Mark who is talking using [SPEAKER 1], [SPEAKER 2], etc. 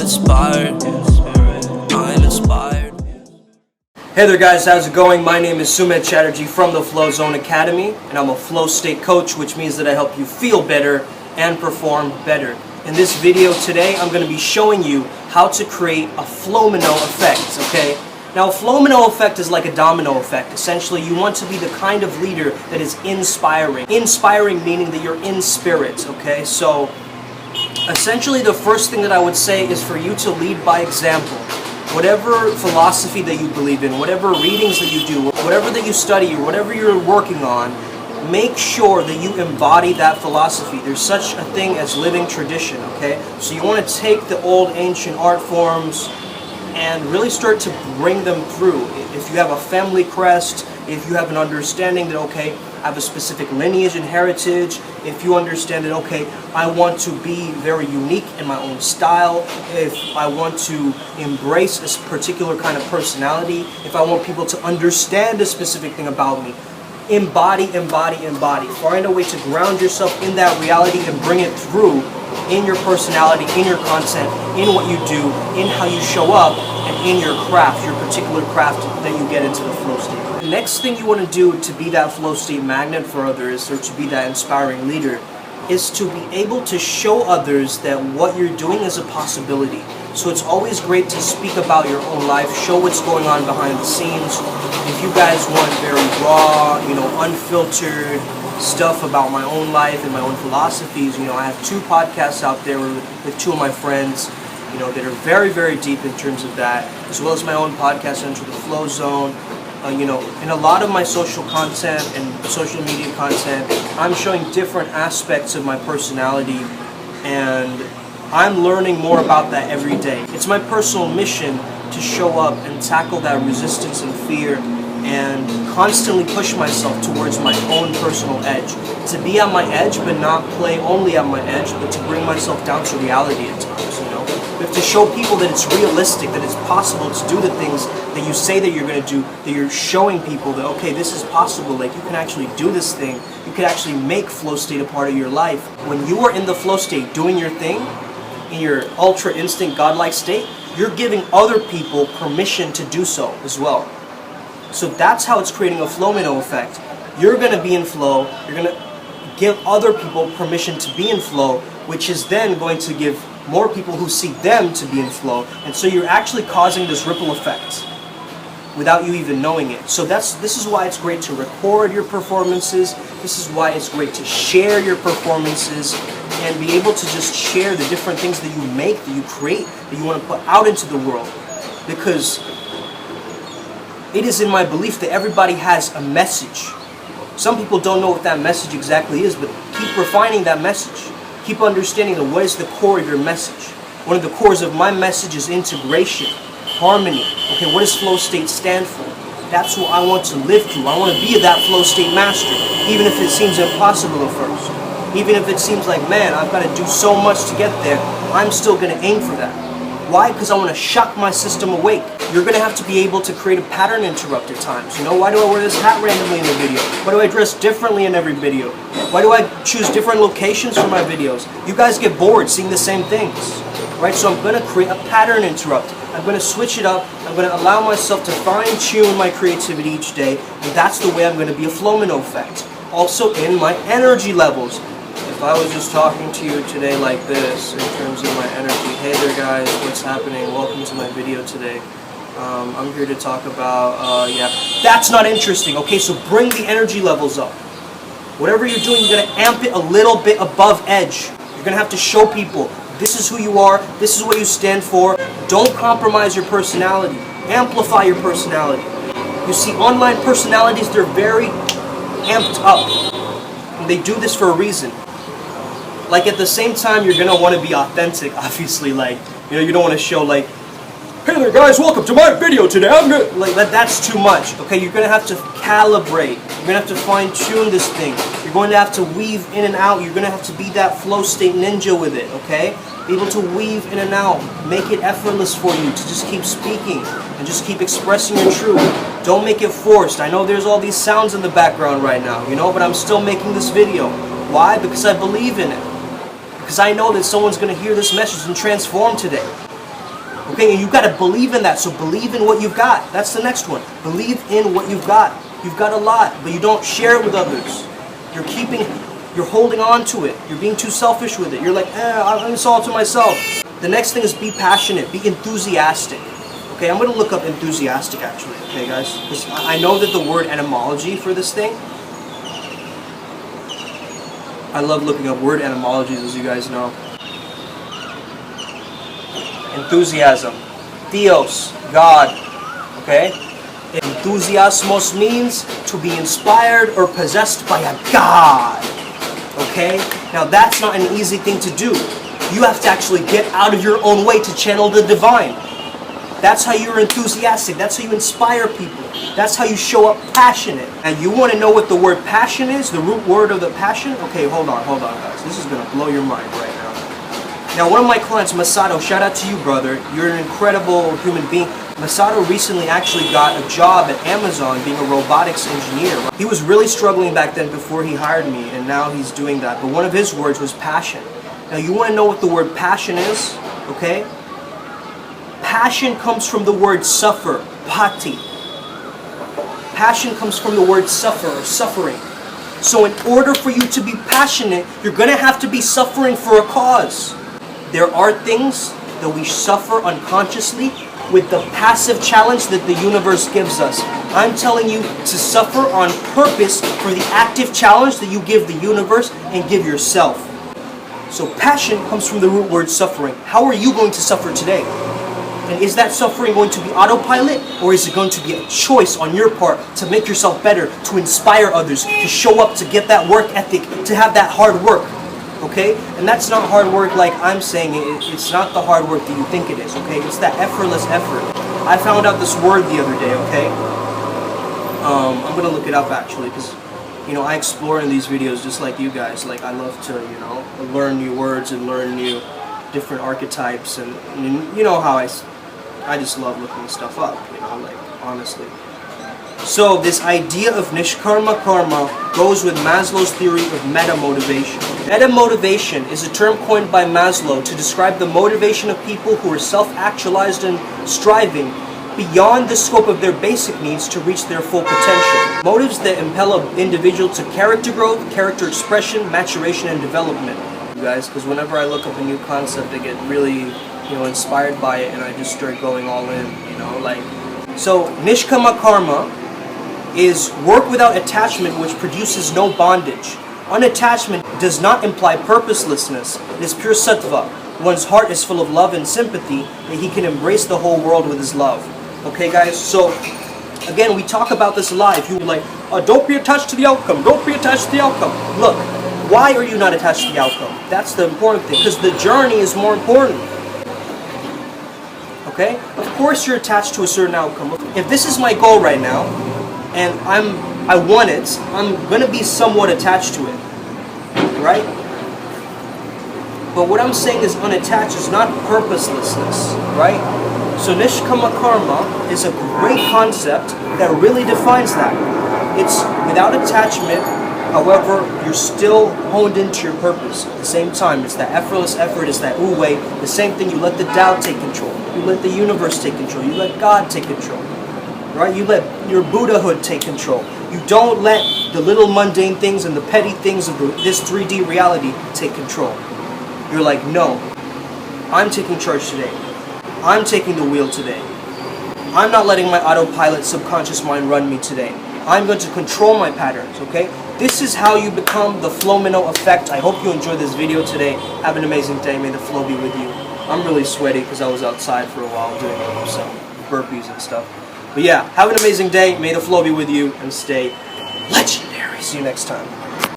[SPEAKER 1] inspired. I'm inspired.
[SPEAKER 2] Hey there guys, how's it going? My name is Sumit Chatterjee from the Flow Zone Academy, and I'm a flow state coach, which means that I help you feel better and perform better. In this video today, I'm going to be showing you how to create a FLOWMINO effect, okay? Now, a FLOWMINO effect is like a domino effect. Essentially, you want to be the kind of leader that is inspiring. Inspiring meaning that you're in spirit, okay? So, essentially, the first thing that I would say is for you to lead by example. Whatever philosophy that you believe in, whatever readings that you do, whatever that you study, or whatever you're working on, make sure that you embody that philosophy. There's such a thing as living tradition, okay? So you want to take the old ancient art forms and really start to bring them through. If you have a family crest, if you have an understanding that, okay, I have a specific lineage and heritage, if you understand that, okay, I want to be very unique in my own style, if I want to embrace a particular kind of personality, if I want people to understand a specific thing about me, embody, embody, embody. Find a way to ground yourself in that reality and bring it through in your personality, in your content, in what you do, in how you show up, and in your craft, your particular craft that you get into the flow state. The next thing you want to do to be that flow state magnet for others, or to be that inspiring leader, is to be able to show others that what you're doing is a possibility. So it's always great to speak about your own life, show what's going on behind the scenes. If you guys want very raw, unfiltered stuff about my own life and my own philosophies, I have 2 podcasts out there with 2 of my friends, that are very, very deep in terms of that, as well as my own podcast, Enter the Flow Zone. In a lot of my social content and social media content, I'm showing different aspects of my personality, and I'm learning more about that every day. It's my personal mission to show up and tackle that resistance and fear and constantly push myself towards my own personal edge. To be on my edge, but not play only on my edge, but to bring myself down to reality at times, We have to show people that it's realistic, that it's possible to do the things that you say that you're going to do, that you're showing people that, okay, this is possible, like you can actually do this thing, you can actually make flow state a part of your life. When you are in the flow state doing your thing, in your ultra instinct godlike state, you're giving other people permission to do so as well. So that's how it's creating a FLOWMINO effect. You're going to be in flow, you're going to give other people permission to be in flow, which is then going to give more people who see them to be in flow, and so you're actually causing this ripple effect without you even knowing it. So this is why it's great to record your performances. This is why it's great to share your performances and be able to just share the different things that you make, that you create, that you want to put out into the world. Because it is in my belief that everybody has a message. Some people don't know what that message exactly is, but keep refining that message. Keep understanding that what is the core of your message. One of the cores of my message is integration, harmony. Okay, what does flow state stand for? That's what I want to live through. I want to be that flow state master, even if it seems impossible at first. Even if it seems like, man, I've got to do so much to get there, I'm still going to aim for that. Why? Because I want to shock my system awake. You're going to have to be able to create a pattern interrupt at times. Why do I wear this hat randomly in the video? Why do I dress differently in every video? Why do I choose different locations for my videos? You guys get bored seeing the same things, right? So I'm going to create a pattern interrupt. I'm going to switch it up. I'm going to allow myself to fine-tune my creativity each day, and that's the way I'm going to be a FLOWMINO effect. Also in my energy levels. If I was just talking to you today like this, in terms of my energy, hey there guys, what's happening? Welcome to my video today. I'm here to talk about, that's not interesting, okay? So bring the energy levels up. Whatever you're doing, you're going to amp it a little bit above edge. You're going to have to show people, this is who you are, this is what you stand for. Don't compromise your personality. Amplify your personality. You see, online personalities, they're very amped up. And they do this for a reason. Like, at the same time, you're going to want to be authentic, obviously. You don't want to show, hey there guys, welcome to my video today. That's too much, okay? You're going to have to calibrate. You're going to have to fine-tune this thing. You're going to have to weave in and out. You're going to have to be that flow state ninja with it, okay? Be able to weave in and out. Make it effortless for you to just keep speaking and just keep expressing your truth. Don't make it forced. I know there's all these sounds in the background right now, but I'm still making this video. Why? Because I believe in it. Because I know that someone's going to hear this message and transform today. Okay, and you've got to believe in that. So believe in what you've got. That's the next one. Believe in what you've got. You've got a lot, but you don't share it with others. You're holding on to it. You're being too selfish with it. You're like, I'm this all to myself. The next thing is be passionate, be enthusiastic. Okay, I'm gonna look up enthusiastic actually, okay guys? Because I know that the word etymology for this thing, I love looking up word etymologies, as you guys know. Enthusiasm, theos, God, okay? Enthusiasmos means to be inspired or possessed by a God, okay? Now that's not an easy thing to do. You have to actually get out of your own way to channel the divine. That's how you're enthusiastic. That's how you inspire people. That's how you show up passionate. And you want to know what the word passion is? The root word of the passion? Okay, hold on guys. This is going to blow your mind right now. Now one of my clients, Masato, shout out to you brother. You're an incredible human being. Masato recently actually got a job at Amazon being a robotics engineer. He was really struggling back then before he hired me, and now he's doing that. But one of his words was passion. Now you want to know what the word passion is? Okay? Passion comes from the word suffer, pati. Passion comes from the word suffer, or suffering. So in order for you to be passionate, you're going to have to be suffering for a cause. There are things that we suffer unconsciously with the passive challenge that the universe gives us. I'm telling you to suffer on purpose for the active challenge that you give the universe and give yourself. So passion comes from the root word suffering. How are you going to suffer today? And is that suffering going to be autopilot, or is it going to be a choice on your part to make yourself better, to inspire others, to show up, to get that work ethic, to have that hard work? Okay? And that's not hard work like I'm saying it. It's not the hard work that you think it is, okay? It's that effortless effort. I found out this word the other day, okay? I'm going to look it up actually, because you know, I explore in these videos just like you guys. Like, I love to, you know, learn new words and learn new different archetypes, and you know how I just love looking stuff up, you know, like, honestly. So this idea of nishkarma karma goes with Maslow's theory of meta motivation. Meta motivation is a term coined by Maslow to describe the motivation of people who are self-actualized and striving beyond the scope of their basic needs to reach their full potential. Motives that impel an individual to character growth, character expression, maturation, and development. You guys, because whenever I look up a new concept, I get really, you know, inspired by it, and I just start going all in, you know, like. So nishkama karma is work without attachment, which produces no bondage. Unattachment does not imply purposelessness. It is pure sattva. One's heart is full of love and sympathy, that he can embrace the whole world with his love. Okay guys, so again, we talk about this a lot. If you're like, don't be attached to the outcome, don't be attached to the outcome. Look, why are you not attached to the outcome? That's the important thing, because the journey is more important. Okay? Of course you're attached to a certain outcome. If this is my goal right now, and I want it, I'm gonna be somewhat attached to it. Right? But what I'm saying is unattached is not purposelessness, right? So nishkama karma is a great concept that really defines that. It's without attachment, however, you're still honed into your purpose. At the same time, it's that effortless effort, it's that wu-wei. The same thing, you let the Tao take control. You let the universe take control. You let God take control. Right? You let your Buddhahood take control. You don't let the little mundane things and the petty things of this 3D reality take control. You're like, no, I'm taking charge today. I'm taking the wheel today. I'm not letting my autopilot subconscious mind run me today. I'm going to control my patterns, okay? This is how you become the FLOWMINO effect. I hope you enjoyed this video today. Have an amazing day. May the flow be with you. I'm really sweaty because I was outside for a while doing some burpees and stuff. But yeah, have an amazing day. May the flow be with you and stay legendary. See you next time.